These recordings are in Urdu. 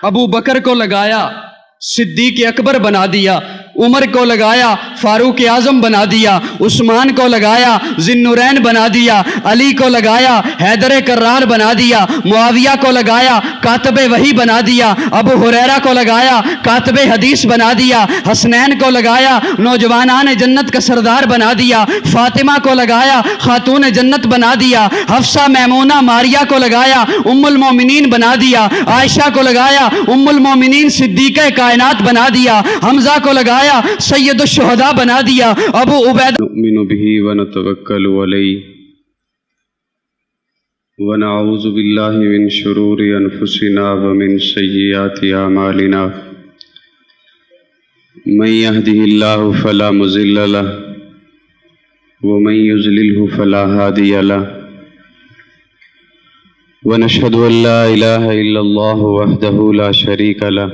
ابو بکر کو لگایا صدیق اکبر بنا دیا، عمر کو لگایا فاروق اعظم بنا دیا، عثمان کو لگایا ذی النورین بنا دیا، علی کو لگایا حیدر کرار بنا دیا، معاویہ کو لگایا کاتب وحی بنا دیا، ابو ہریرہ کو لگایا کاتب حدیث بنا دیا، حسنین کو لگایا نوجوانان جنت کا سردار بنا دیا، فاطمہ کو لگایا خاتون جنت بنا دیا، حفصہ میمونہ ماریہ کو لگایا ام المومنین بنا دیا، عائشہ کو لگایا ام المومنین صدیقہ کائنات بنا دیا، حمزہ کو لگایا سید الشہداء بنا دیا، ابو عبیدہ نؤمن به ونتوکل علیہ ونعوذ باللہ من شرور انفسنا ومن سیئات اعمالنا من يهده الله فلا مضل له ومن يضلل فلا هادي له ونشهد ان لا اله الا الله وحده لا شريك له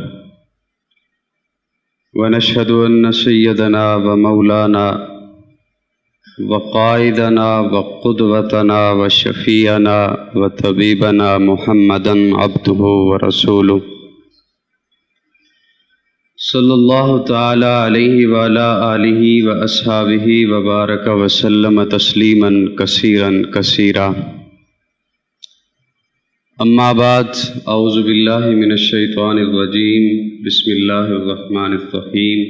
ونشهد أن سيدنا ومولانا وقائدنا وقدوتنا وشفيعنا وطبيبنا محمدا عبده ورسوله صلى الله تعالى عليه وعلى آله وأصحابه وبارك وسلم تسليما كثيرا كثيرا. اما بعد، اعوذ باللہ من الشیطان الرجیم، بسم اللہ الرحمن الرحیم.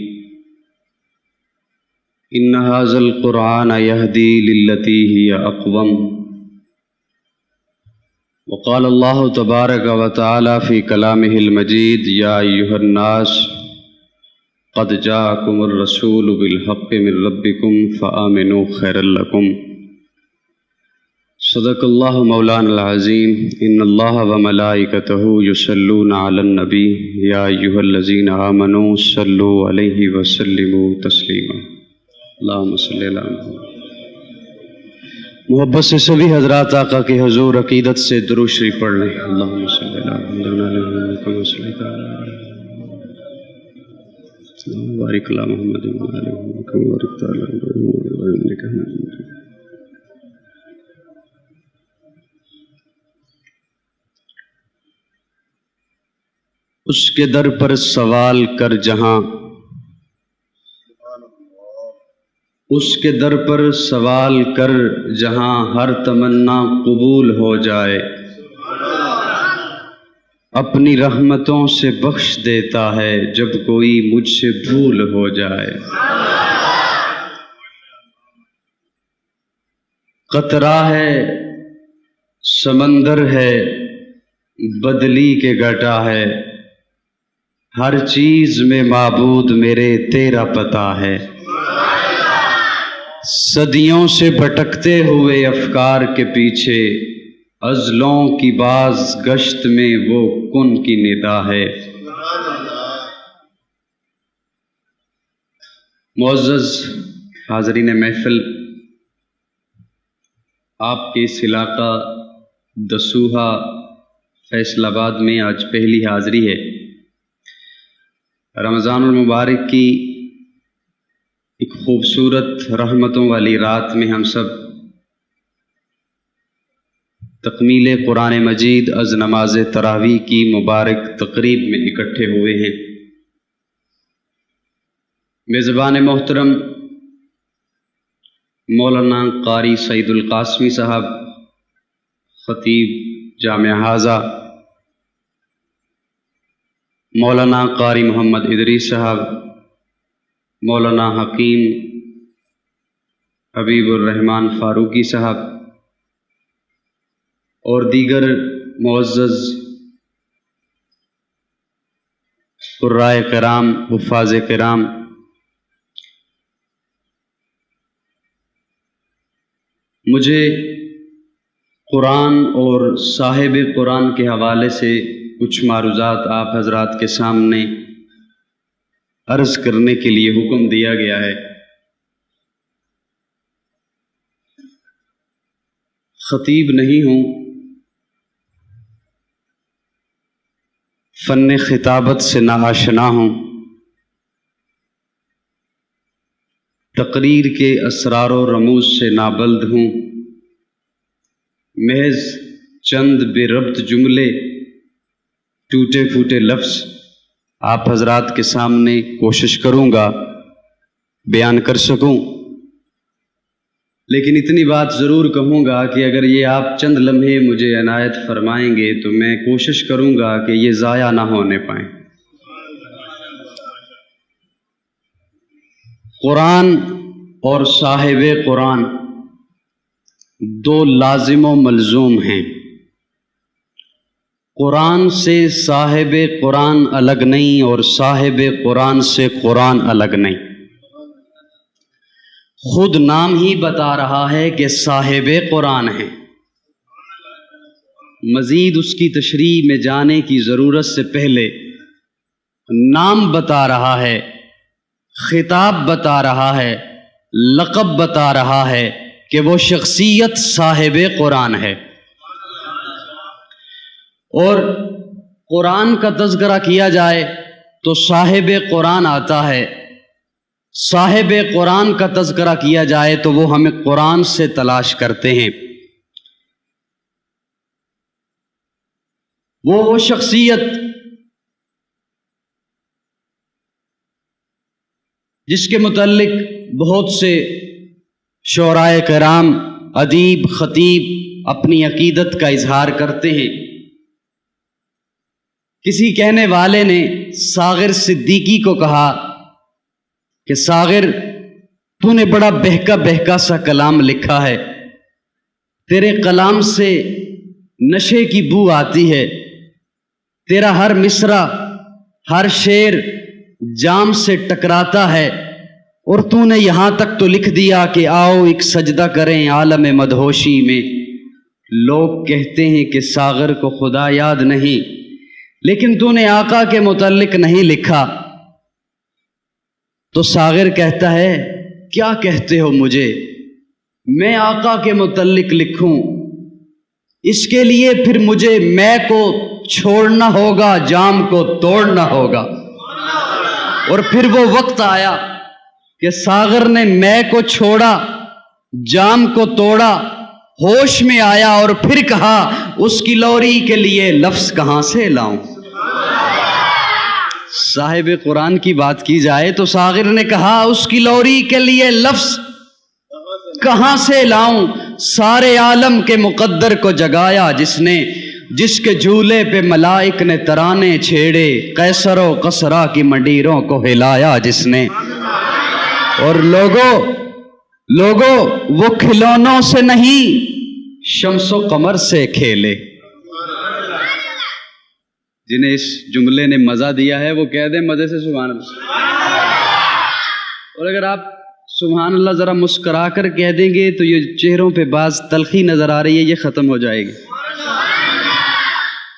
ان ھذا القرآن یہدی للتی ہی اقوم. وقال اللہ تبارک وتعالی فی کلامہ المجید یا ایھا الناس قد جاءکم الرسول بالحق من ربکم فآمنوا خیرا لکم. صدق اللہ مولانا العظیم. ان اللہ وملائکتہ یصلون علی النبی یا ایھا الذین آمنوا صلوا علیہ وسلموا تسلیما. اللہم صلی علی محمد. محبت سے سبھی حضرات آقا کے حضور عقیدت سے درود شریف پڑھ لیں. اللہم صلی علی محمد کما صلیت علی بارک علی محمد وعلی آل محمد کما بارکت علی ابراہیم انک حمید مجید. اس کے در پر سوال کر جہاں، اس کے در پر سوال کر جہاں ہر تمنا قبول ہو جائے، اپنی رحمتوں سے بخش دیتا ہے جب کوئی مجھ سے بھول ہو جائے. قطرہ ہے سمندر ہے بدلی کے گھٹا ہے، ہر چیز میں معبود میرے تیرا پتہ ہے. صدیوں سے بھٹکتے ہوئے افکار کے پیچھے عزلوں کی باز گشت میں وہ کن کی ندا ہے. معزز حاضرین محفل، آپ کے اس علاقہ دسوہا فیصل آباد میں آج پہلی حاضری ہے. رمضان المبارک کی ایک خوبصورت رحمتوں والی رات میں ہم سب تکمیل قرآن مجید از نماز تراویح کی مبارک تقریب میں اکٹھے ہوئے ہیں. میزبان محترم مولانا قاری سعید القاسمی صاحب، خطیب جامعہ حاضہ، مولانا قاری محمد ادریس صاحب، مولانا حکیم حبیب الرحمن فاروقی صاحب اور دیگر معزز قرائے کرام، حفاظ کرام، مجھے قرآن اور صاحب قرآن کے حوالے سے کچھ معروضات آپ حضرات کے سامنے عرض کرنے کے لیے حکم دیا گیا ہے. خطیب نہیں ہوں، فن خطابت سے ناآشنا ہوں، تقریر کے اسرار و رموز سے نابلد ہوں، محض چند بے ربط جملے ٹوٹے پھوٹے لفظ آپ حضرات کے سامنے کوشش کروں گا بیان کر سکوں، لیکن اتنی بات ضرور کہوں گا کہ اگر یہ آپ چند لمحے مجھے عنایت فرمائیں گے تو میں کوشش کروں گا کہ یہ ضائع نہ ہونے پائیں۔ قرآن اور صاحب قرآن دو لازم و ملزوم ہیں۔ قرآن سے صاحب قرآن الگ نہیں اور صاحب قرآن سے قرآن الگ نہیں۔ خود نام ہی بتا رہا ہے کہ صاحب قرآن ہے، مزید اس کی تشریح میں جانے کی ضرورت سے پہلے نام بتا رہا ہے، خطاب بتا رہا ہے، لقب بتا رہا ہے کہ وہ شخصیت صاحب قرآن ہے۔ اور قرآن کا تذکرہ کیا جائے تو صاحب قرآن آتا ہے، صاحب قرآن کا تذکرہ کیا جائے تو وہ ہمیں قرآن سے تلاش کرتے ہیں۔ وہ شخصیت جس کے متعلق بہت سے شعراء کرام، ادیب، خطیب اپنی عقیدت کا اظہار کرتے ہیں۔ کسی کہنے والے نے ساغر صدیقی کو کہا کہ ساغر، تو نے بڑا بہکا بہکا سا کلام لکھا ہے، تیرے کلام سے نشے کی بو آتی ہے، تیرا ہر مصرع، ہر شعر جام سے ٹکراتا ہے، اور تو نے یہاں تک تو لکھ دیا کہ آؤ ایک سجدہ کریں عالم مدہوشی میں۔ لوگ کہتے ہیں کہ ساغر کو خدا یاد نہیں، لیکن تو نے آقا کے متعلق نہیں لکھا۔ تو ساغر کہتا ہے، کیا کہتے ہو مجھے، میں آقا کے متعلق لکھوں؟ اس کے لیے پھر مجھے میں کو چھوڑنا ہوگا، جام کو توڑنا ہوگا۔ اور پھر وہ وقت آیا کہ ساغر نے میں کو چھوڑا، جام کو توڑا، ہوش میں آیا اور پھر کہا اس کی لوری کے لیے لفظ کہاں سے لاؤں؟ صاحب قرآن کی بات کی جائے تو ساغر نے کہا اس کی لوری کے لیے لفظ کہاں سے لاؤں؟ سارے عالم کے مقدر کو جگایا جس نے، جس کے جھولے پہ ملائک نے ترانے چھیڑے، قیصر و کسریٰ کی منڈیروں کو ہلایا جس نے۔ اور لوگوں وہ کھلونوں سے نہیں، شمس و قمر سے کھیلے۔ جنہیں اس جملے نے مزہ دیا ہے وہ کہہ دیں مزے سے سبحان اللہ۔ اور اگر آپ سبحان اللہ ذرا مسکرا کر کہہ دیں گے تو یہ چہروں پہ بعض تلخی نظر آ رہی ہے، یہ ختم ہو جائے گی۔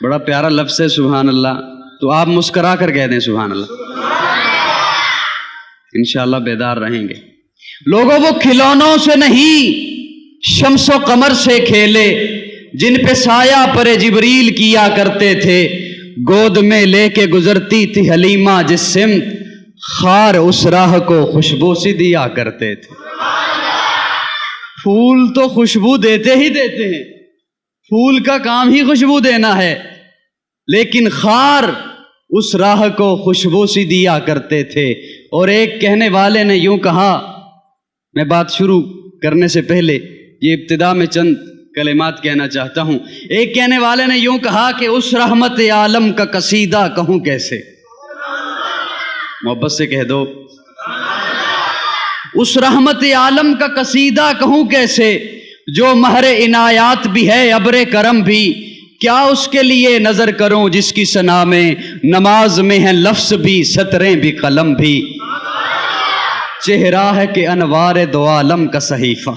بڑا پیارا لفظ ہے سبحان اللہ، تو آپ مسکرا کر کہہ دیں سبحان اللہ، انشاءاللہ بیدار رہیں گے۔ لوگوں وہ کھلونوں سے نہیں، شمس و قمر سے کھیلے، جن پہ سایہ پر جبریل کیا کرتے تھے، گود میں لے کے گزرتی تھی حلیمہ جس سمت، خار اس راہ کو خوشبو سی دیا کرتے تھے۔ پھول تو خوشبو دیتے ہی دیتے ہیں، پھول کا کام ہی خوشبو دینا ہے، لیکن خار اس راہ کو خوشبو سی دیا کرتے تھے۔ اور ایک کہنے والے نے یوں کہا، میں بات شروع کرنے سے پہلے یہ ابتدا میں چند کلمات کہنا چاہتا ہوں۔ ایک کہنے والے نے یوں کہا کہ اس رحمت عالم کا قصیدہ کہوں کیسے؟ محبت سے کہہ دو، اس رحمت عالم کا قصیدہ کہوں کیسے، جو مہر عنایات بھی ہے ابر کرم بھی، کیا اس کے لیے نظر کروں جس کی ثنا میں نماز میں ہے لفظ بھی، سطریں بھی، قلم بھی، چہرہ ہے کہ انوار دو عالم کا صحیفہ۔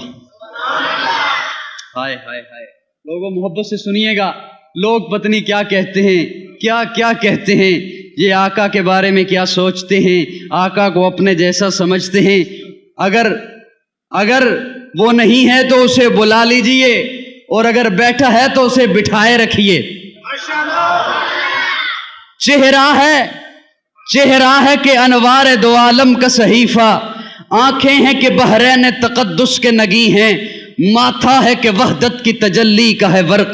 ہائے ہائے ہائے، لوگوں محبت سے سنیے گا، لوگ پتنی کیا کہتے ہیں، کیا کیا کہتے ہیں، یہ آقا کے بارے میں کیا سوچتے ہیں، آقا کو اپنے جیسا سمجھتے ہیں۔ اگر وہ نہیں ہے تو اسے بلا لیجئے، اور اگر بیٹھا ہے تو اسے بٹھائے رکھیے۔ چہرہ ہے کہ انوار دو عالم کا صحیفہ، آنکھیں ہیں کہ بحرین تقدس کے نگی ہیں، ماتھا ہے کہ وحدت کی تجلی کا ہے ورق،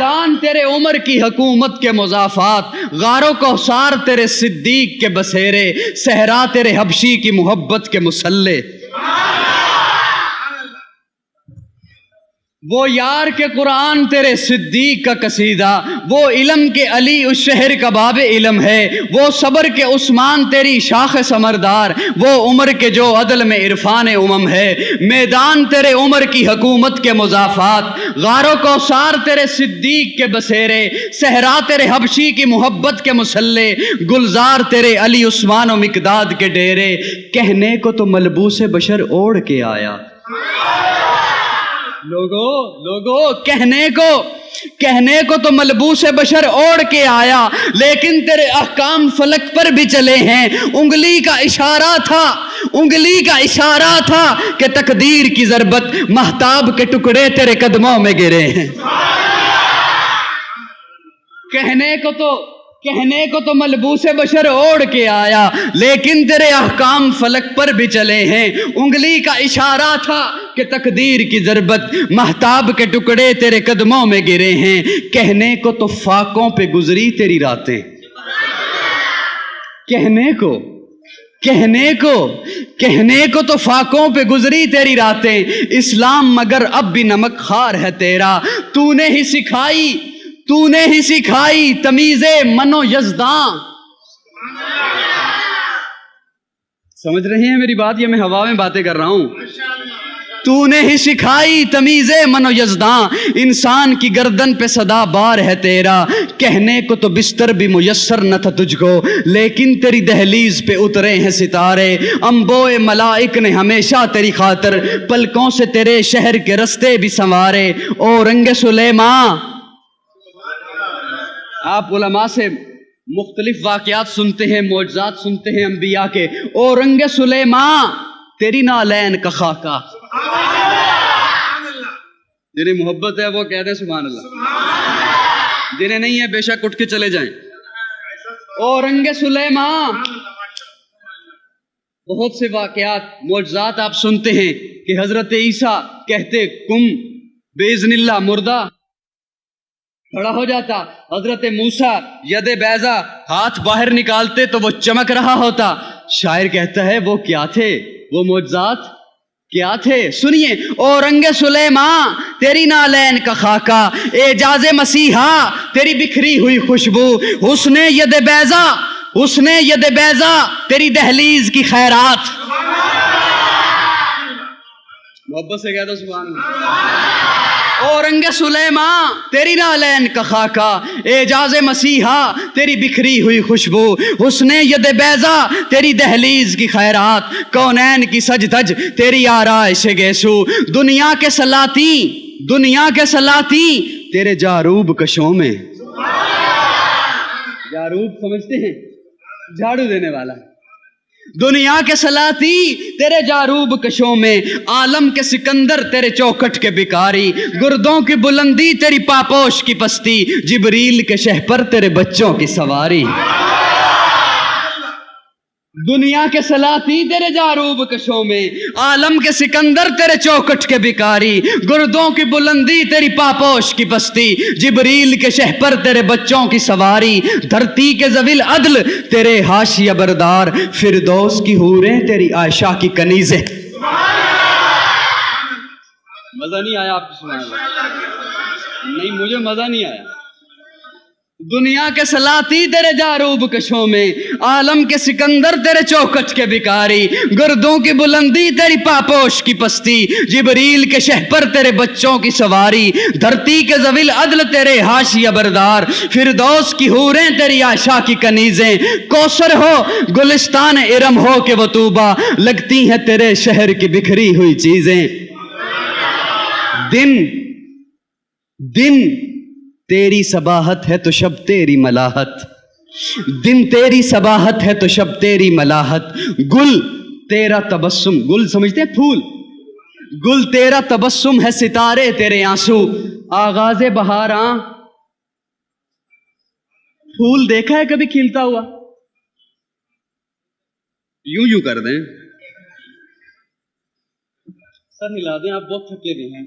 میدان تیرے عمر کی حکومت کے مضافات، غار و کوثر تیرے صدیق کے بسیرے، صحرا تیرے حبشی کی محبت کے مسلح۔ وہ یار کے قرآن تیرے صدیق کا قصیدہ، وہ علم کے علی اس شہر کا باب علم ہے، وہ صبر کے عثمان تیری شاخ سمردار، وہ عمر کے جو عدل میں عرفان امم ہے۔ میدان تیرے عمر کی حکومت کے مضافات، غار و کوثر تیرے صدیق کے بسیرے، صحرا تیرے حبشی کی محبت کے مسلح، گلزار تیرے علی عثمان و مقداد کے ڈیرے۔ کہنے کو تو ملبوس بشر اوڑھ کے آیا، لوگو کہنے کو تو ملبوس بشر اوڑھ کے آیا، لیکن تیرے احکام فلک پر بھی چلے ہیں۔ انگلی کا اشارہ تھا کہ تقدیر کی ضربت، مہتاب کے ٹکڑے تیرے قدموں میں گرے ہیں۔ کہنے کو تو ملبوس بشر اوڑھ کے آیا، لیکن تیرے احکام فلک پر بھی چلے ہیں۔ انگلی کا اشارہ تھا کہ تقدیر کی ضربت، مہتاب کے ٹکڑے تیرے قدموں میں گرے ہیں۔ کہنے کو تو فاقوں پہ گزری تیری راتیں، کہنے کو تو فاقوں پہ گزری تیری راتیں۔ اسلام مگر اب بھی نمک خار ہے تیرا، تو نے ہی سکھائی تمیز منو یزداں۔ سمجھ رہے ہیں میری بات؟ یہ میں ہوا میں باتیں کر رہا ہوں۔ تو نے ہی سکھائی تمیز منو یزداں، انسان کی گردن پہ صدا بار ہے تیرا۔ کہنے کو تو بستر بھی میسر نہ تھا تجھ کو، لیکن تیری دہلیز پہ اترے ہیں ستارے۔ انبوئے ملائک نے ہمیشہ تیری خاطر پلکوں سے تیرے شہر کے رستے بھی سنوارے۔ او رنگ سلیماں، آپ علماء سے مختلف واقعات سنتے ہیں، معجزات سنتے ہیں انبیاء کے۔ او رنگ سلیماں تیری نالین کا خاکہ، جنہیں محبت ہے وہ کہہ دیں سبحان اللہ، جنہیں نہیں ہے بے شک اٹھ کے چلے جائیں۔ او رنگ سلیماں، بہت سے واقعات معجزات آپ سنتے ہیں کہ حضرت عیسیٰ کہتے کم باذن اللہ، مردہ کھڑا ہو جاتا۔ حضرت موسیٰ ید بیضا، ہاتھ باہر نکالتے تو وہ چمک رہا ہوتا۔ شاعر کہتا ہے وہ کیا تھے، وہ معجزات کیا تھے؟ سنیے، او رنگ سلیماں تیری نالین کا خاکہ، اعجاز مسیحا تیری بکھری ہوئی خوشبو، حسن ید بیضا تیری دہلیز کی خیرات۔ محبت سے کہتا سبحان اللہ۔ او رنگ سلیماں تیری نالین کا خاکہ، اعجاز مسیحا تیری بکھری ہوئی خوشبو، حسن ید بیضا تیری دہلیز کی خیرات، کونین کی سج دھج تیری آرائش گیسو، دنیا کے سلاطیں تیرے جاروب کشوں میں۔ جاروب سمجھتے ہیں؟ جھاڑو دینے والا۔ دنیا کے سلاطیں تیرے جاروب کشوں میں، عالم کے سکندر تیرے چوکھٹ کے بکاری، گردوں کی بلندی تیری پاپوش کی پستی، جبریل کے شہپر تیرے بچوں کی سواری۔ دنیا کے سلاطیں تیرے جاروب کشوں میں، عالم کے سکندر تیرے چوکھٹ کے بکاری، گردوں کی بلندی تیری پاپوش کی پستی، جبریل کے شہپر تیرے بچوں کی سواری، دھرتی کے ذویل عدل تیرے حاشیہ بردار، فردوس کی حوریں تیری عائشہ کی کنیزیں۔ مزہ نہیں آیا آپ کو سنانے میں؟ نہیں، مجھے مزہ نہیں آیا۔ دنیا کے سلاطیں تیرے جاروب کشوں میں، عالم کے سکندر تیرے چوکھٹ کے بکاری، گردوں کی بلندی تیری پاپوش کی پستی، جبریل کے شہپر تیرے بچوں کی سواری، دھرتی کے ذویل عدل تیرے حاشیہ بردار، فردوس کی حوریں تیری عائشہ کی کنیزیں، کوثر ہو گلستان ارم ہو کہ وہ طوبہ، لگتی ہیں تیرے شہر کی بکھری ہوئی چیزیں۔ دن تیری صباحت ہے تو شب تیری ملاحت، دن تیری صباحت ہے تو شب تیری ملاحت، گل تیرا تبسم، گل سمجھتے ہیں پھول، گل تیرا تبسم ہے ستارے تیرے آنسو، آغاز بہاراں۔ پھول دیکھا ہے کبھی کھلتا ہوا؟ یوں کر دیں، سر ہلا دیں، آپ بہت تھکے ہوئے ہیں،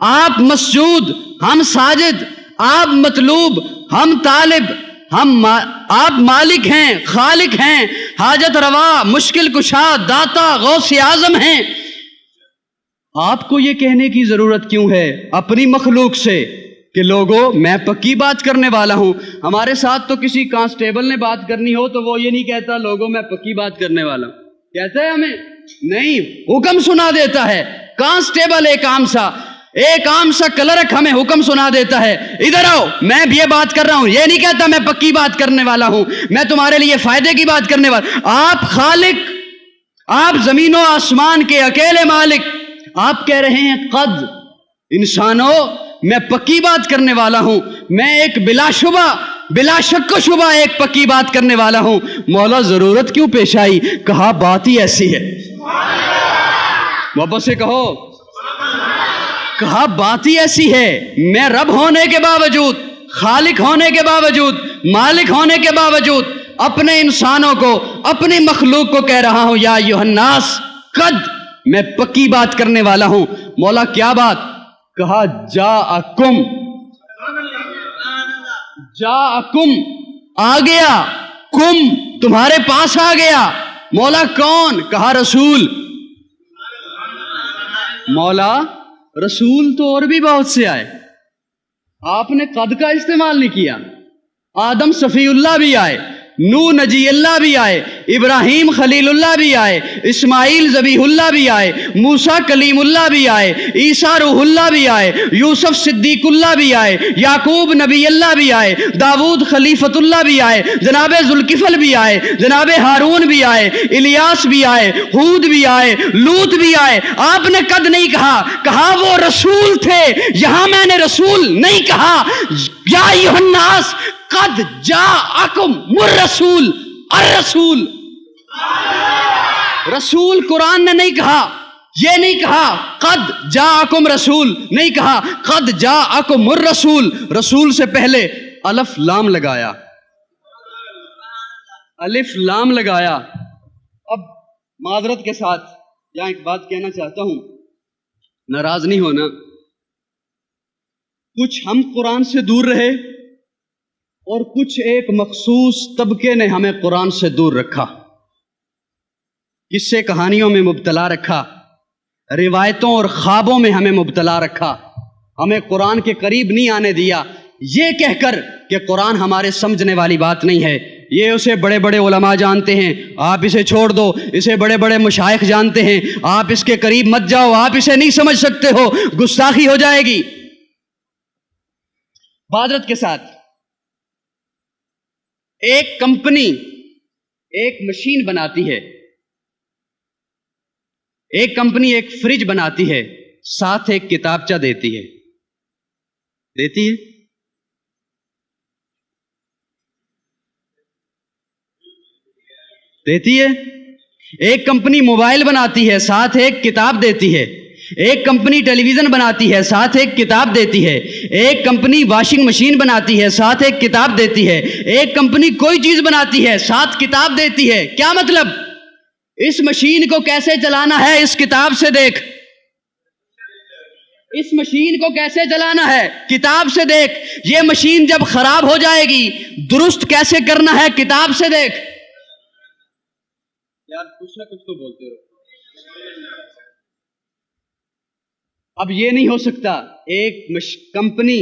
آپ مسجود ہم ساجد، آپ مطلوب ہم طالب، آپ مالک ہیں، خالق ہیں، حاجت روا، مشکل کشا، داتا، غوث اعظم ہیں۔ آپ کو یہ کہنے کی ضرورت کیوں ہے اپنی مخلوق سے کہ لوگوں میں پکی بات کرنے والا ہوں؟ ہمارے ساتھ تو کسی کانسٹیبل نے بات کرنی ہو تو وہ یہ نہیں کہتا لوگوں میں پکی بات کرنے والا ہوں، کہتا ہے ہمیں نہیں، حکم سنا دیتا ہے۔ کانسٹیبل ایک عام سا کلرک ہمیں حکم سنا دیتا ہے، ادھر آؤ میں بھی یہ بات کر رہا ہوں، یہ نہیں کہتا میں پکی بات کرنے والا ہوں، میں تمہارے لیے فائدے کی بات کرنے والا۔ آپ خالق، آپ زمین و آسمان کے اکیلے مالک، آپ کہہ رہے ہیں قد انسانوں میں پکی بات کرنے والا ہوں، میں ایک بلا شک و شبہ ایک پکی بات کرنے والا ہوں۔ مولا ضرورت کیوں پیش آئی؟ کہا بات ہی ایسی ہے، واپس سے کہو، کہا بات ہی ایسی ہے، میں رب ہونے کے باوجود، خالق ہونے کے باوجود، مالک ہونے کے باوجود اپنے انسانوں کو، اپنی مخلوق کو کہہ رہا ہوں یا ایھا الناس قد، میں پکی بات کرنے والا ہوں۔ مولا کیا بات؟ کہا جاءکم آ گیا، کم تمہارے پاس آ گیا۔ مولا کون؟ کہا رسول۔ مولا رسول تو اور بھی بہت سے آئے، آپ نے قد کا استعمال نہیں کیا۔ آدم صفی اللہ بھی آئے، نوح نجی اللہ بھی آئے، ابراہیم خلیل اللہ بھی آئے، اسماعیل ذبیح اللہ بھی آئے، موسیٰ کلیم اللہ بھی آئے، عیسیٰ روح اللہ بھی آئے، یوسف صدیق اللہ بھی آئے، یعقوب نبی اللہ بھی آئے، داود خلیفت اللہ بھی آئے، جناب ذوالکفل بھی آئے، جناب ہارون بھی آئے، الیاس بھی آئے، ہود بھی آئے، لوط بھی آئے۔ آپ نے قد نہیں کہا، کہا وہ رسول تھے، یہاں میں نے رسول نہیں کہا۔ یا ایھا الناس قد جاءکم الرسول، الرسول، رسول قرآن نے نہیں کہا، یہ نہیں کہا قد جاءکم رسول، نہیں کہا قد جاءکم الرسول، رسول سے پہلے الف لام لگایا، الف لام لگایا۔ اب معذرت کے ساتھ یہاں ایک بات کہنا چاہتا ہوں، ناراض نہیں ہونا، کچھ ہم قرآن سے دور رہے اور کچھ ایک مخصوص طبقے نے ہمیں قرآن سے دور رکھا، قصے کہانیوں میں مبتلا رکھا، روایتوں اور خوابوں میں ہمیں مبتلا رکھا، ہمیں قرآن کے قریب نہیں آنے دیا، یہ کہہ کر کہ قرآن ہمارے سمجھنے والی بات نہیں ہے، یہ اسے بڑے بڑے علماء جانتے ہیں، آپ اسے چھوڑ دو، اسے بڑے بڑے مشائخ جانتے ہیں، آپ اس کے قریب مت جاؤ، آپ اسے نہیں سمجھ سکتے ہو، گستاخی ہو جائے گی۔ معذرت کے ساتھ، ایک کمپنی ایک مشین بناتی ہے، ایک کمپنی ایک فریج بناتی ہے، ساتھ ایک کتابچہ دیتی ہے، ایک کمپنی موبائل بناتی ہے، ساتھ ایک کتاب دیتی ہے، ایک کمپنی ٹیلی ویژن بناتی ہے، ساتھ ایک کتاب دیتی ہے، ایک کمپنی واشنگ مشین بناتی ہے، ساتھ ایک کتاب دیتی ہے، ایک کمپنی کوئی چیز بناتی ہے، ساتھ کتاب دیتی ہے۔ کیا مطلب؟ اس مشین کو کیسے چلانا ہے اس کتاب سے دیکھ، اس مشین کو کیسے چلانا ہے کتاب سے دیکھ، یہ مشین جب خراب ہو جائے گی درست کیسے کرنا ہے کتاب سے دیکھ۔ یار کچھ نہ کچھ تو بولتے ہو۔ اب یہ نہیں ہو سکتا ایک کمپنی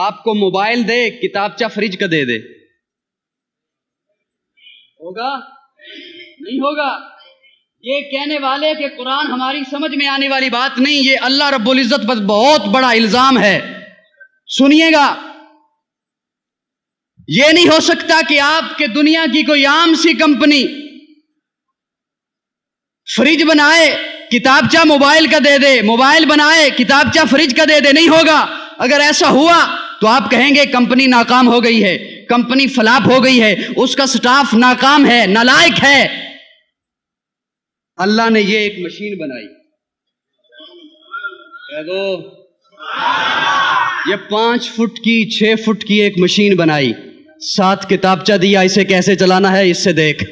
آپ کو موبائل دے، کتابچہ فریج کا دے دے، ہوگا؟ نہیں ہوگا۔ یہ کہنے والے کہ قرآن ہماری سمجھ میں آنے والی بات نہیں، یہ اللہ رب العزت پر بہت بڑا الزام ہے۔ سنیے گا، یہ نہیں ہو سکتا کہ آپ کے دنیا کی کوئی عام سی کمپنی فریج بنائے کتابچہ موبائل کا دے دے، موبائل بنائے کتابچہ فریج کا دے دے، نہیں ہوگا۔ اگر ایسا ہوا تو آپ کہیں گے کمپنی ناکام ہو گئی ہے، کمپنی فلاپ ہو گئی ہے، اس کا سٹاف ناکام ہے، نالائق ہے۔ اللہ نے یہ ایک مشین بنائی، کہہ دو یہ 5 فٹ کی 6 فٹ کی ایک مشین بنائی، ساتھ کتابچہ دیا، اسے کیسے چلانا ہے اس سے دیکھ۔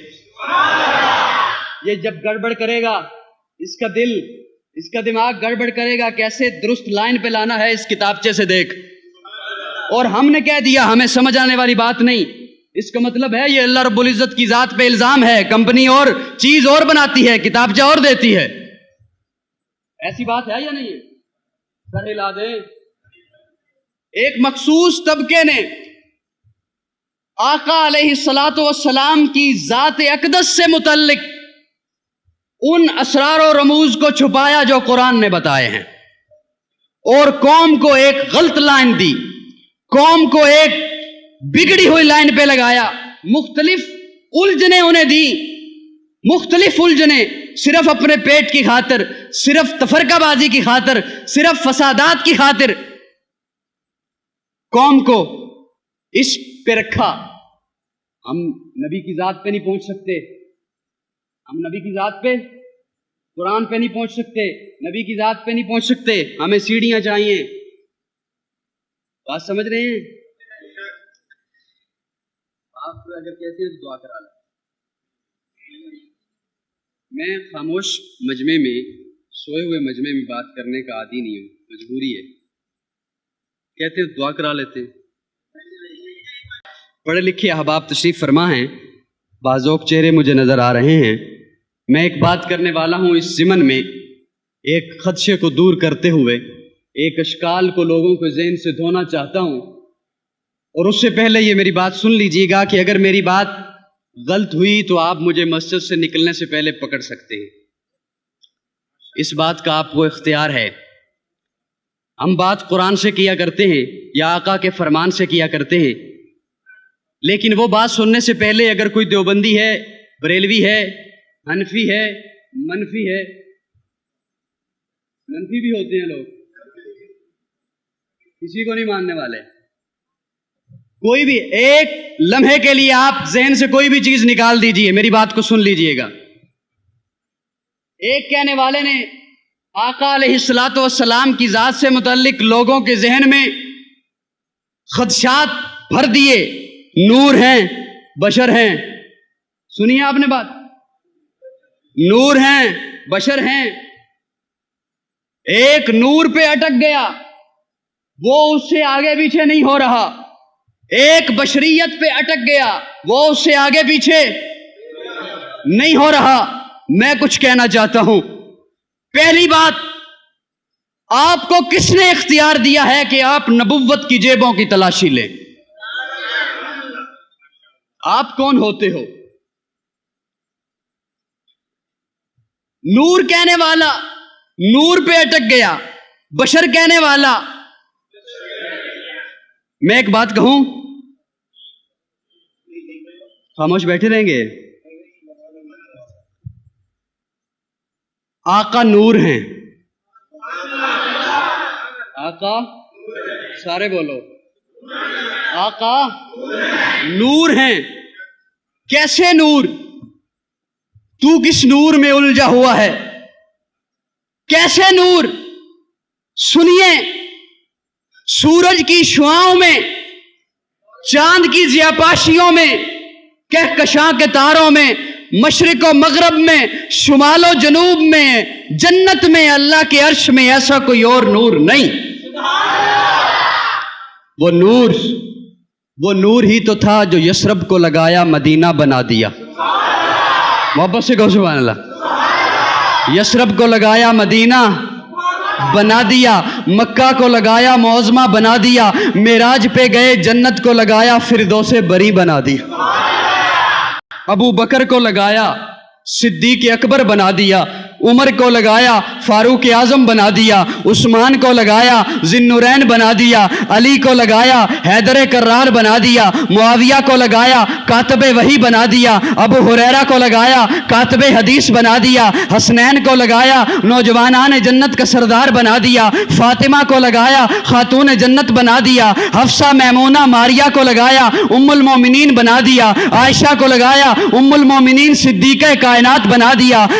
یہ جب گڑبڑ کرے گا، اس کا دل اس کا دماغ گڑبڑ کرے گا کیسے درست لائن پہ لانا ہے اس کتابچے سے دیکھ. اور ہم نے کہہ دیا ہمیں سمجھ آنے والی بات نہیں. اس کا مطلب ہے یہ اللہ رب العزت کی ذات پہ الزام ہے. کمپنی اور چیز اور بناتی ہے, کتابچہ اور دیتی ہے. ایسی بات ہے یا نہیں ہے؟ سر ہلا دیں. ایک مخصوص طبقے نے آقا علیہ الصلاۃ والسلام کی ذات اقدس سے متعلق ان اسرار و رموز کو چھپایا جو قرآن نے بتائے ہیں, اور قوم کو ایک غلط لائن دی, قوم کو ایک بگڑی ہوئی لائن پہ لگایا, مختلف الجھنیں انہیں دی, مختلف الجھنیں, صرف اپنے پیٹ کی خاطر, صرف تفرقہ بازی کی خاطر, صرف فسادات کی خاطر قوم کو اس پہ رکھا. ہم نبی کی ذات پہ نہیں پہنچ سکتے, ہم نبی کی ذات پہ, قرآن پہ نہیں پہنچ سکتے, نبی کی ذات پہ نہیں پہنچ سکتے, ہمیں سیڑھیاں چاہیے. بات سمجھ رہے ہیں؟ آپ اگر کہتے ہیں تو دعا کرا لیں. میں خاموش مجمع میں, سوئے ہوئے مجمع میں بات کرنے کا عادی نہیں ہوں, مجبوری ہے. کہتے ہیں دعا کرا لیتے ہیں. پڑھے لکھے احباب تشریف فرما ہیں, بازوق چہرے مجھے نظر آ رہے ہیں. میں ایک بات کرنے والا ہوں اس ضمن میں, ایک خدشے کو دور کرتے ہوئے ایک اشکال کو لوگوں کے ذہن سے دھونا چاہتا ہوں. اور اس سے پہلے یہ میری بات سن لیجیے گا کہ اگر میری بات غلط ہوئی تو آپ مجھے مسجد سے نکلنے سے پہلے پکڑ سکتے ہیں. اس بات کا آپ کو اختیار ہے. ہم بات قرآن سے کیا کرتے ہیں یا آقا کے فرمان سے کیا کرتے ہیں, لیکن وہ بات سننے سے پہلے اگر کوئی دیوبندی ہے, بریلوی ہے, حنفی ہے, منفی ہے, منفی بھی ہوتے ہیں لوگ, کسی کو نہیں ماننے والے, کوئی بھی ایک لمحے کے لیے آپ ذہن سے کوئی بھی چیز نکال دیجئے, میری بات کو سن لیجئے گا. ایک کہنے والے نے آقا علیہ الصلاۃ والسلام کی ذات سے متعلق لوگوں کے ذہن میں خدشات بھر دیے. نور ہیں, بشر ہیں. سنیے آپ نے بات, نور ہیں, بشر ہیں. ایک نور پہ اٹک گیا, وہ اس سے آگے پیچھے نہیں ہو رہا. ایک بشریت پہ اٹک گیا, وہ اس سے آگے پیچھے نہیں ہو رہا. میں کچھ کہنا چاہتا ہوں. پہلی بات, آپ کو کس نے اختیار دیا ہے کہ آپ نبوت کی جیبوں کی تلاشی لیں؟ آپ کون ہوتے ہو؟ نور کہنے والا نور پہ اٹک گیا, بشر کہنے والا. میں ایک بات کہوں, خاموش بیٹھے رہیں گے؟ آقا نور ہیں. آقا, سارے بولو, آقا نور ہیں. کیسے نور؟ تو کس نور میں الجھا ہوا ہے؟ کیسے نور؟ سنیے, سورج کی شعاؤں میں, چاند کی ضیاپاشیوں میں, کہکشاں کے تاروں میں, مشرق و مغرب میں, شمال و جنوب میں, جنت میں, اللہ کے عرش میں ایسا کوئی اور نور نہیں. وہ نور ہی تو تھا جو یثرب کو لگایا مدینہ بنا دیا. واپس سے کہو سبحان اللہ. یثرب کو لگایا مدینہ بنا دیا, مکہ کو لگایا معظمہ بنا دیا, معراج پہ گئے جنت کو لگایا فردوس بری بنا دیا. ابو بکر کو لگایا صدیق اکبر بنا دیا, عمر کو لگایا فاروق اعظم بنا دیا, عثمان کو لگایا ذی النورین بنا دیا, علی کو لگایا حیدر کرار بنا دیا, معاویہ کو لگایا کاتب وحی بنا دیا, ابو ہریرہ کو لگایا کاتب حدیث بنا دیا, حسنین کو لگایا نوجوانان جنت کا سردار بنا دیا, فاطمہ کو لگایا خاتون جنت بنا دیا, حفصہ میمونہ ماریہ کو لگایا ام المومنین بنا دیا, عائشہ کو لگایا ام المومنین صدیقہ کائنات بنا دیا,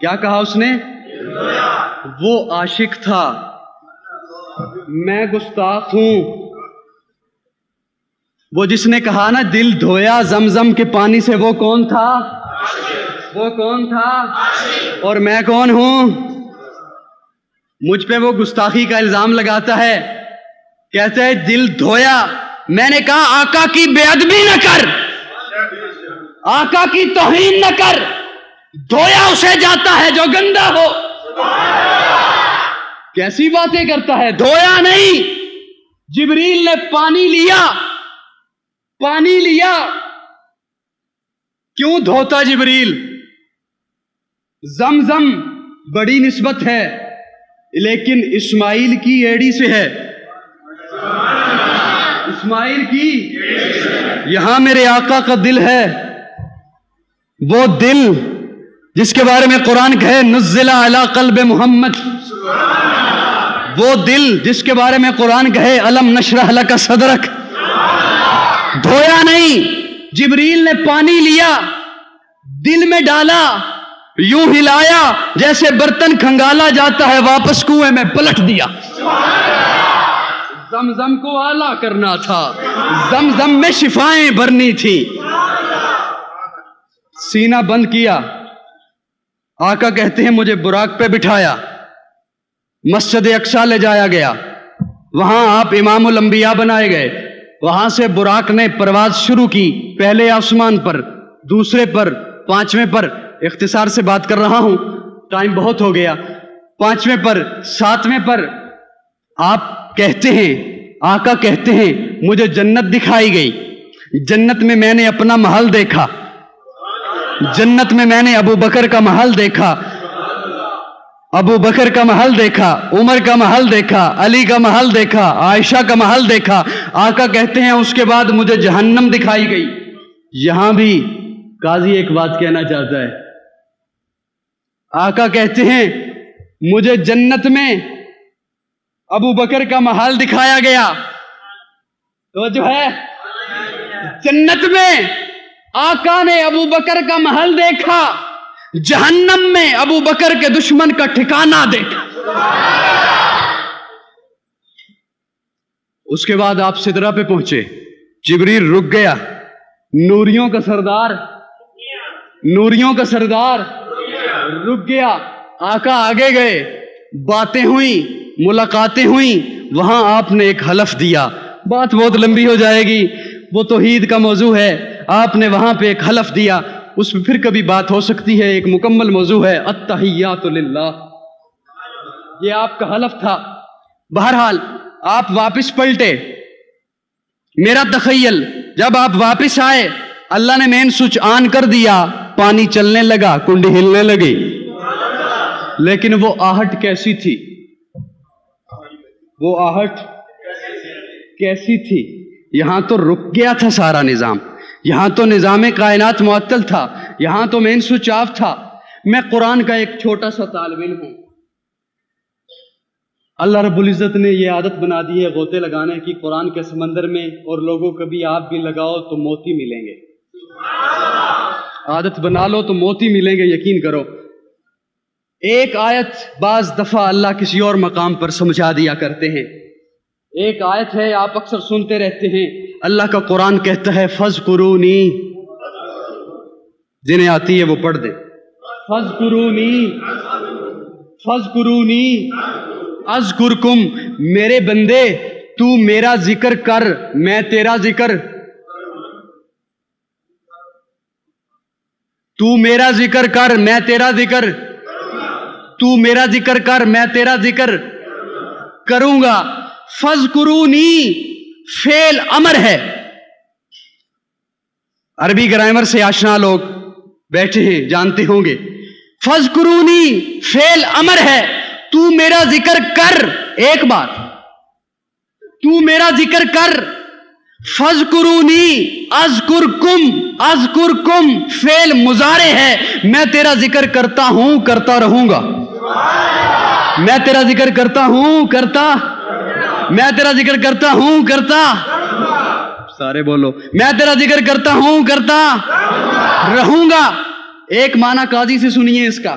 کیا کہا اس نے؟ وہ عاشق تھا، میں گستاخ ہوں۔ وہ جس نے کہا نا دل دھویا زمزم کے پانی سے، وہ کون تھا؟ وہ کون تھا؟ اور میں کون ہوں؟ مجھ پہ وہ گستاخی کا الزام لگاتا ہے، کہتا ہے دل دھویا۔ میں نے کہا آقا کی بے ادبی نہ کر، آقا کی توہین نہ کر، دھویا اسے جاتا ہے جو گندا ہو۔ کیسی باتیں کرتا ہے؟ دھویا نہیں، جبریل نے پانی لیا، پانی لیا۔ کیوں دھوتا جبریل؟ زمزم بڑی نسبت ہے لیکن اسماعیل کی ایڑی سے ہے، اسماعیل کی۔ یہاں میرے آقا کا دل ہے، وہ دل جس کے بارے میں قرآن کہے نزل علی قلب محمد، وہ دل جس کے بارے میں قرآن کہے الم نشرح لک صدرک۔ دھویا نہیں، جبریل نے پانی لیا، دل میں ڈالا، یوں ہلایا جیسے برتن کھنگالا جاتا ہے، واپس کنویں میں پلٹ دیا۔ زمزم کو اعلیٰ کرنا تھا، زمزم میں شفائیں بھرنی تھی۔ سینہ بند کیا، آقا کہتے ہیں مجھے براق پہ بٹھایا، مسجد اقصیٰ لے جایا گیا، وہاں آپ امام الانبیاء بنائے گئے۔ وہاں سے براق نے پرواز شروع کی، پہلے آسمان پر، دوسرے پر، پانچویں پر، اختصار سے بات کر رہا ہوں ٹائم بہت ہو گیا، پانچویں پر، ساتویں پر آپ کہتے ہیں، آقا کہتے ہیں مجھے جنت دکھائی گئی، جنت میں میں نے اپنا محل دیکھا، جنت میں میں نے ابو بکر کا محل دیکھا، ابو بکر کا محل دیکھا، عمر کا محل دیکھا، علی کا محل دیکھا، عائشہ کا محل دیکھا۔ آقا کہتے ہیں اس کے بعد مجھے جہنم دکھائی گئی۔ یہاں بھی قاضی ایک بات کہنا چاہتا ہے، آقا کہتے ہیں مجھے جنت میں ابو بکر کا محل دکھایا گیا، تو جو ہے جنت میں آقا نے ابو بکر کا محل دیکھا، جہنم میں ابو بکر کے دشمن کا ٹھکانہ دیکھا۔ اس کے بعد آپ سدرہ پہ پہنچے، جبریل رک گیا، نوریوں کا سردار، نوریوں کا سردار رک گیا۔ آقا آگے گئے، باتیں ہوئیں، ملاقاتیں ہوئیں، وہاں آپ نے ایک حلف دیا، بات بہت لمبی ہو جائے گی، وہ توحید کا موضوع ہے۔ آپ نے وہاں پہ ایک حلف دیا، اس پہ پھر کبھی بات ہو سکتی ہے، ایک مکمل موضوع ہے، التحیات للہ، یہ آپ کا حلف تھا۔ بہرحال آپ واپس پلٹے، میرا تخیل جب آپ واپس آئے اللہ نے مین سوئچ آن کر دیا، پانی چلنے لگا، کنڈی ہلنے لگی، لیکن وہ آہٹ کیسی تھی؟ وہ آہٹ کیسی تھی؟ یہاں تو رک گیا تھا سارا نظام، یہاں تو نظام کائنات معطل تھا، یہاں تو مین سوئچ آف تھا۔ میں قرآن کا ایک چھوٹا سا طالب علم ہوں، اللہ رب العزت نے یہ عادت بنا دی ہے غوطے لگانے کی قرآن کے سمندر میں، اور لوگوں کبھی آپ بھی لگاؤ تو موتی ملیں گے، عادت بنا لو تو موتی ملیں گے، یقین کرو۔ ایک آیت بعض دفعہ اللہ کسی اور مقام پر سمجھا دیا کرتے ہیں، ایک آیت ہے آپ اکثر سنتے رہتے ہیں، اللہ کا قرآن کہتا ہے فَاذْكُرُونِي، جنہیں آتی ہے وہ پڑھ دیں، فَاذْكُرُونِي فَاذْكُرُونِي اذکرکم، میرے بندے تو میرا ذکر کر میں تیرا ذکر، تو میرا ذکر کر میں تیرا ذکر، تو میرا ذکر کر میں تیرا ذکر کروں گا۔ فَاذْكُرُونِي فعل امر ہے، عربی گرامر سے آشنا لوگ بیٹھے ہیں جانتے ہوں گے، فَاذْكُرُونِي فعل امر ہے، تو میرا ذکر کر، ایک بات تو میرا ذکر کر۔ فَاذْكُرُونِي اذکرکم، اذکرکم فعل مضارع ہے، میں تیرا ذکر کرتا ہوں کرتا رہوں گا، میں تیرا ذکر کرتا ہوں کرتا، میں تیرا ذکر کرتا ہوں کرتا، سارے بولو میں تیرا ذکر کرتا ہوں کرتا رہوں گا۔ ایک معنی قاضی سے سنیے اس کا،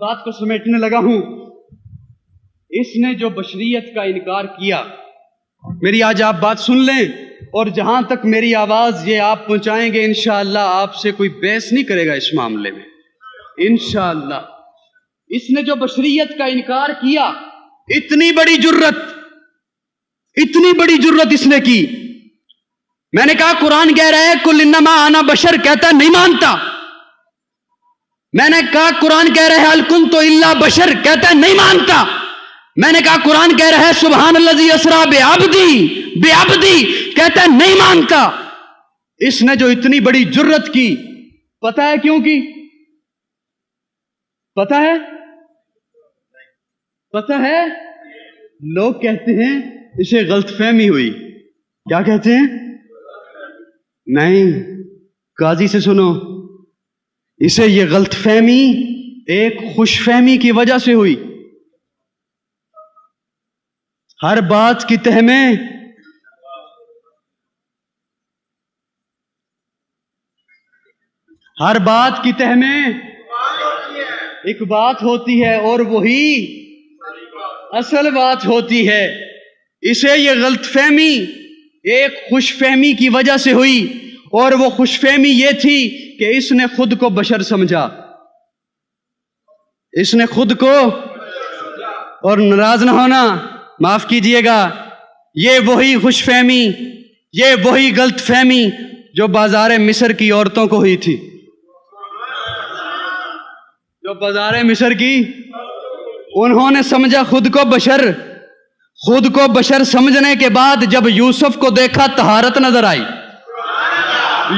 بات کو سمیٹنے لگا ہوں. اس نے جو بشریت کا انکار کیا، میری آج آپ بات سن لیں، اور جہاں تک میری آواز یہ آپ پہنچائیں گے انشاءاللہ آپ سے کوئی بحث نہیں کرے گا اس معاملے میں انشاءاللہ. اس نے جو بشریت کا انکار کیا، اتنی بڑی جرت اس نے کی. میں نے کہا قرآن کہہ رہا ہے قل انما انا بشر، کہتا نہیں مانتا. میں نے کہا قرآن کہہ رہا ہے هل كنت الا بشر، کہتا ہے نہیں مانتا. میں نے کہا قرآن کہہ رہا ہے سبحان الذی اسری بعبدی، کہتا ہے نہیں مانتا. اس نے جو اتنی بڑی جرت کی، پتہ ہے کیوں کی؟ پتہ ہے لوگ کہتے ہیں اسے غلط فہمی ہوئی. کیا کہتے ہیں؟ نہیں، قاضی سے سنو، اسے یہ غلط فہمی ایک خوش فہمی کی وجہ سے ہوئی. ہر بات کی تہ میں ایک بات ہوتی ہے اور وہی اصل بات ہوتی ہے. اسے یہ غلط فہمی ایک خوش فہمی کی وجہ سے ہوئی، اور وہ خوش فہمی یہ تھی کہ اس نے خود کو بشر سمجھا. اس نے خود کو، اور ناراض نہ ہونا، معاف کیجئے گا، یہ وہی خوش فہمی، یہ وہی غلط فہمی جو بازار مصر کی عورتوں کو ہوئی تھی. جو بازار مصر کی، انہوں نے سمجھا خود کو بشر. خود کو بشر سمجھنے کے بعد جب یوسف کو دیکھا طہارت نظر آئی،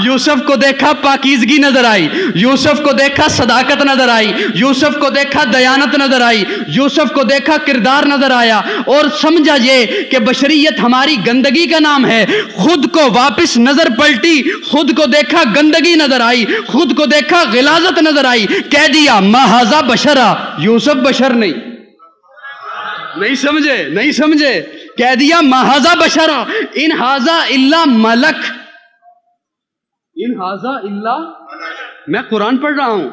یوسف کو دیکھا پاکیزگی نظر آئی، یوسف کو دیکھا صداقت نظر آئی، یوسف کو دیکھا دیانت نظر آئی، یوسف کو دیکھا کردار نظر آیا، اور سمجھا یہ کہ بشریت ہماری گندگی کا نام ہے. خود کو واپس نظر پلٹی، خود کو دیکھا گندگی نظر آئی، خود کو دیکھا غلاظت نظر آئی. کہہ دیا ما ھذا بشرا، یوسف بشر نہیں سمجھے. کہہ دیا ما ھذا بشرا ان ھذا الا ملک. ان ھذا الا، میں قرآن پڑھ رہا ہوں،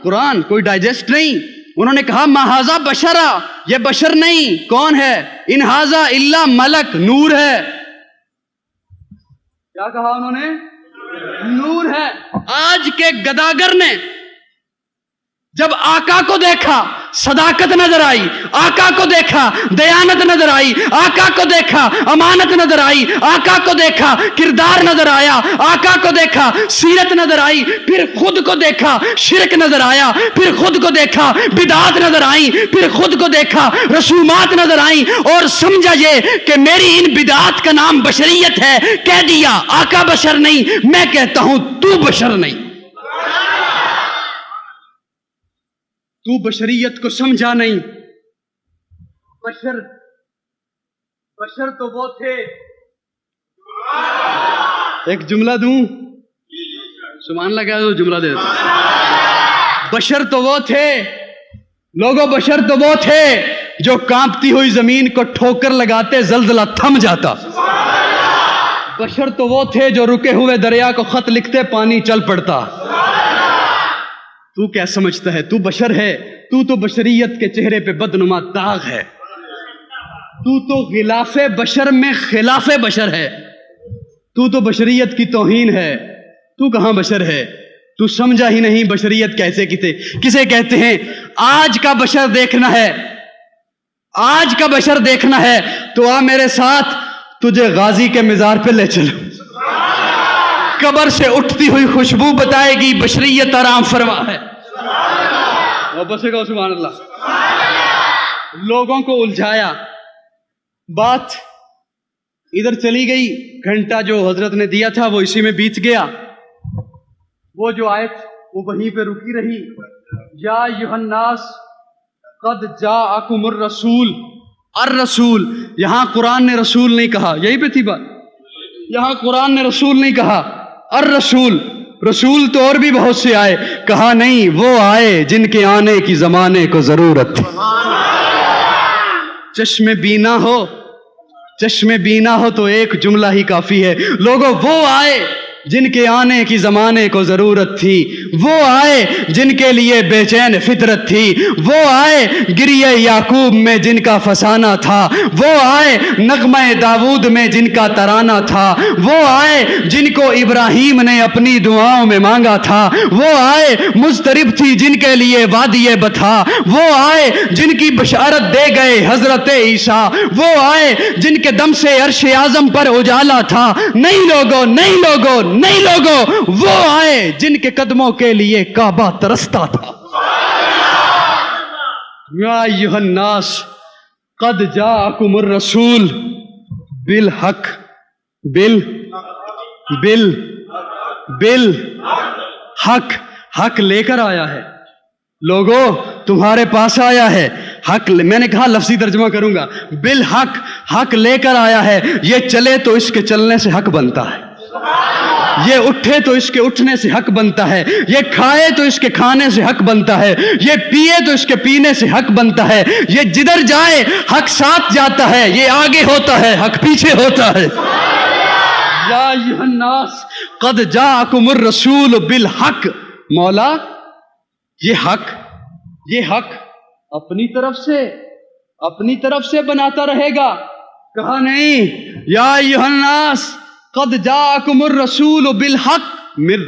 قرآن کوئی ڈائجسٹ نہیں. انہوں نے کہا ما ھذا بشرا، یہ بشر نہیں. کون ہے؟ ان ھذا الا ملک، نور ہے. کیا کہا انہوں نے؟ نور ہے. آج کے گداگر نے جب آقا کو دیکھا صداقت نظر آئی، آقا کو دیکھا دیانت نظر آئی، آقا کو دیکھا امانت نظر آئی، آقا کو دیکھا کردار نظر آیا، آقا کو دیکھا سیرت نظر آئی، پھر خود کو دیکھا شرک نظر آیا، پھر خود کو دیکھا بدعات نظر آئی، پھر خود کو دیکھا رسومات نظر آئیں، اور سمجھا یہ کہ میری ان بدعات کا نام بشریت ہے. کہہ دیا آقا بشر نہیں، میں کہتا ہوں تو بشر نہیں. تو بشریت کو سمجھا نہیں. بشر تو وہ تھے، ایک جملہ دوں، سبحان اللہ کہہ دو، جملہ دے. بشر تو وہ تھے لوگوں، بشر تو وہ تھے جو کانپتی ہوئی زمین کو ٹھوکر لگاتے زلزلہ تھم جاتا. بشر تو وہ تھے جو رکے ہوئے دریا کو خط لکھتے پانی چل پڑتا. تو کیا سمجھتا ہے؟ تو بشر ہے، تو بشریت کے چہرے پہ بدنما داغ ہے. تو غلاف بشر میں خلاف بشر ہے. تو بشریت کی توہین ہے. تو کہاں بشر ہے؟ تو سمجھا ہی نہیں بشریت کسے کہتے ہیں. آج کا بشر دیکھنا ہے، آج کا بشر دیکھنا ہے تو آ میرے ساتھ، تجھے غازی کے مزار پہ لے چلو. قبر سے اٹھتی ہوئی خوشبو بتائے گی بشریت آرام فرما ہے. سبحان اللہ. لوگوں کو الجھایا، بات ادھر چلی گئی. گھنٹہ جو حضرت نے دیا تھا وہ اسی میں بیت گیا. وہ جو آیت وہ وہیں پہ رکی رہی. یا ایھا الناس قد جاءکم الرسول. الرسول، یہاں قرآن نے رسول نہیں کہا، یہی پہ تھی بات. یہاں قرآن نے رسول نہیں کہا، الرسول. رسول تو اور بھی بہت سے آئے، کہا نہیں وہ آئے جن کے آنے کی زمانے کو ضرورت تھی. چشم بینا ہو تو ایک جملہ ہی کافی ہے. لوگوں وہ آئے جن کے آنے کی زمانے کو ضرورت تھی، وہ آئے جن کے لیے بے چین فطرت تھی، وہ آئے گریہ یعقوب میں جن کا فسانہ تھا، وہ آئے نغمہ داود میں جن کا ترانہ تھا، وہ آئے جن کو ابراہیم نے اپنی دعاؤں میں مانگا تھا، وہ آئے مضطرب تھی جن کے لیے وادی بتھا، وہ آئے جن کی بشارت دے گئے حضرت عیسیٰ، وہ آئے جن کے دم سے عرش اعظم پر اجالا تھا، نہیں لوگو نہیں لوگو نہیں لوگو، وہ آئے جن کے قدموں کے لیے کعبہ ترستا تھا۔ یا ایھا الناس قد جاءکم الرسول بالحق بالحق، حق لے کر آیا ہے لوگو، تمہارے پاس آیا ہے حق، میں نے کہا لفظی ترجمہ کروں گا، بالحق، حق لے کر آیا ہے، یہ چلے تو اس کے چلنے سے حق بنتا ہے، یہ اٹھے تو اس کے اٹھنے سے حق بنتا ہے، یہ کھائے تو اس کے کھانے سے حق بنتا ہے، یہ پیے تو اس کے پینے سے حق بنتا ہے، یہ جدھر جائے حق ساتھ جاتا ہے، یہ آگے ہوتا ہے حق پیچھے ہوتا ہے۔ یا ایھا الناس قد جاءکم الرسول بالحق، مولا یہ حق اپنی طرف سے بناتا رہے گا، کہا نہیں، یا ایھا الناس قد جاءکم الرسول بالحق من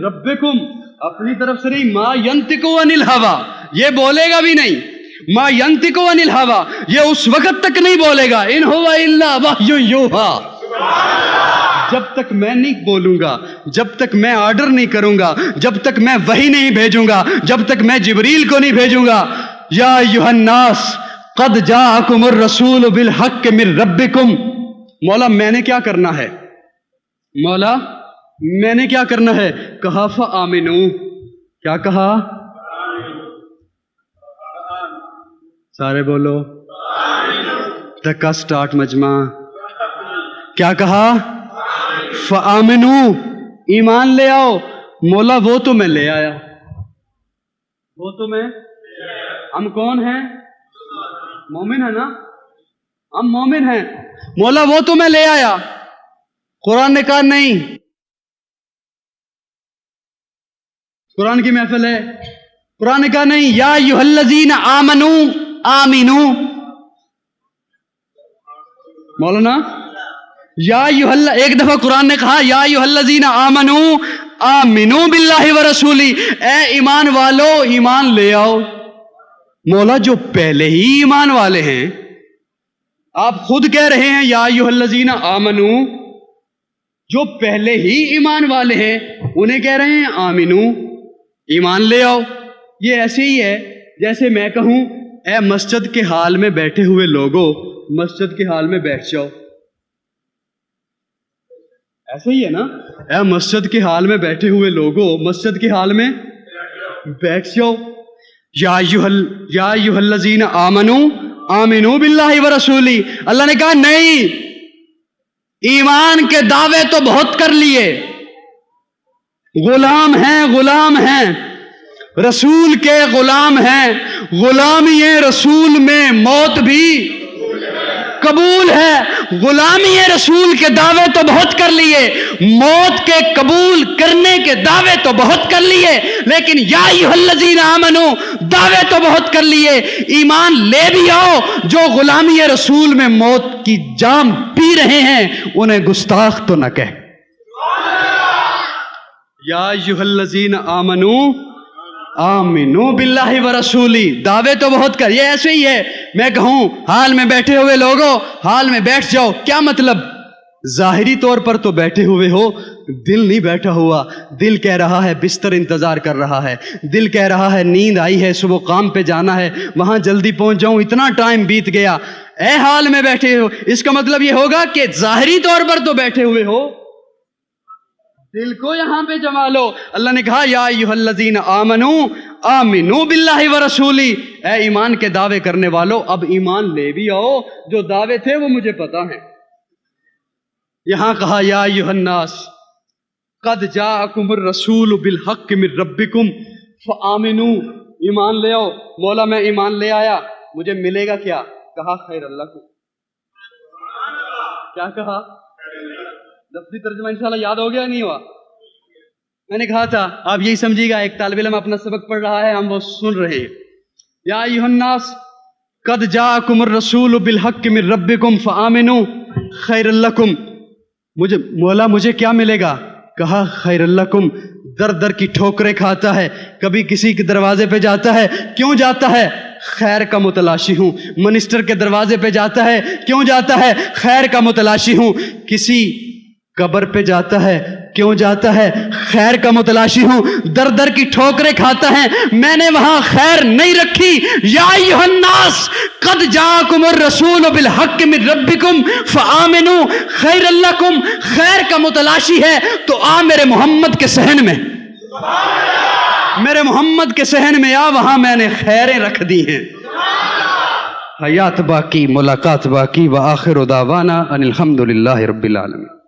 ربکم، اپنی طرف سے نہیں، ما ینطق عن الہوی، یہ بولے گا بھی نہیں، ما ینطق عن الہوی، یہ اس وقت تک نہیں بولے گا، ان ہوا الا وحی یوحی، جب تک میں نہیں بولوں گا، جب تک میں آرڈر نہیں کروں گا، جب تک میں وحی نہیں بھیجوں گا، جب تک میں جبریل کو نہیں بھیجوں گا۔ یا ایھا الناس قد جاءکم الرسول بالحق من ربکم، مولا میں نے کیا کرنا ہے، مولا میں نے کیا کرنا ہے، کہا فآمنو، کیا کہا، سارے بولو، دھکا سٹارٹ مجمع، کیا کہا، فآمنو، ایمان لے آؤ، مولا وہ تو میں لے آیا، ہم کون ہیں، مومن ہے نا، ہم مومن ہیں، مولا وہ تو میں لے آیا، قرآن نے کہا نہیں، قرآن کی محفل ہے، قرآن نے کہا نہیں، یا ایھا الذین آمنو آمنو، مولانا یا ایک دفعہ قرآن نے کہا یا ایھا الذین آمنو آمنو باللہ ورسولہ، اے ایمان والو ایمان لے آؤ، مولا جو پہلے ہی ایمان والے ہیں، آپ خود کہہ رہے ہیں یا ایھا الذین آمنو، جو پہلے ہی ایمان والے ہیں انہیں کہہ رہے ہیں آمنو، ایمان لے آؤ۔ یہ ایسے ہی ہے جیسے میں کہوں اے مسجد کے حال میں بیٹھے ہوئے لوگوں مسجد کے حال میں بیٹھ جاؤ، ایسے ہی ہے نا، اے مسجد کے حال میں بیٹھے ہوئے لوگوں مسجد کے حال میں بیٹھ جاؤ۔ یا ایھا الذین آمنو آمنو باللہ ورسولہ، اللہ نے کہا نہیں، ایمان کے دعوے تو بہت کر لیے، غلام ہیں رسول کے، غلام ہیں، غلامی رسول میں موت بھی قبول ہے، غلامی رسول کے دعوے تو بہت کر لیے، موت کے قبول کرنے کے دعوے تو بہت کر لیے، لیکن یا ایھا الذین آمنو دعوے تو بہت کر لیے، ایمان لے بھی آؤ، جو غلامی رسول میں موت کی جام پی رہے ہیں انہیں گستاخ تو نہ کہہ۔ یا ایھا الذین آمنو آمنو باللہ ورسولہ، دعوے تو بہت کر، یہ ایسے ہی ہے میں کہوں حال میں بیٹھے ہوئے لوگوں حال میں بیٹھ جاؤ، کیا مطلب، ظاہری طور پر تو بیٹھے ہوئے ہو، دل نہیں بیٹھا ہوا، دل کہہ رہا ہے بستر انتظار کر رہا ہے، دل کہہ رہا ہے نیند آئی ہے، صبح کام پہ جانا ہے، وہاں جلدی پہنچ جاؤں، اتنا ٹائم بیت گیا، اے حال میں بیٹھے ہو، اس کا مطلب یہ ہوگا کہ ظاہری طور پر تو بیٹھے ہوئے ہو، دل کو یہاں پہ جما لو۔ اللہ نے کہا یا ایھا الذین آمنو آمنو باللہ ورسولہ، اے ایمان کے دعوے کرنے والو اب ایمان لے بھی آؤ، جو دعوے تھے وہ مجھے پتا ہیں۔ یہاں کہا یا ایھا الناس قد جاءکم الرسول بالحق من ربکم فآمنو، ایمان لے آؤ، مولا میں ایمان لے آیا، مجھے ملے گا کیا، کہا خیر اللہ کو، کیا کہا، لفظی ترجمہ انشاءاللہ یاد ہو گیا نہیں ہوا؟ میں نے کہا تھا آپ یہی سمجھیے گا ایک طالب علم اپنا سبق پڑھ رہا ہے، ہم وہ سن رہے ہیں. یا ایھا الناس قد جاءکم الرسول بالحق من ربکم فآمنوا خیر لکم. مولا مجھے کیا ملے گا؟ کہا خیر لکم. در در کی ٹھوکریں کھاتا ہے، کبھی کسی کے دروازے پہ جاتا ہے، کیوں جاتا ہے؟ خیر کا متلاشی ہوں. منسٹر کے دروازے پہ جاتا ہے، کیوں جاتا ہے؟ خیر کا متلاشی ہوں. کسی قبر پہ جاتا ہے، کیوں جاتا ہے؟ خیر کا متلاشی ہوں. در در کی ٹھوکریں کھاتا ہے، میں نے وہاں خیر نہیں رکھی. یا ایھا الناس قد جاءکم الرسول بالحق من ربکم فآمنوا خیر لکم. خیر کا متلاشی ہے تو آ میرے محمد کے صحن میں، میرے محمد کے صحن میں آ، وہاں میں نے خیریں رکھ دی ہیں. حیات باقی، ملاقات باقی. وآخر دعوانا ان الحمد للہ رب العالمین.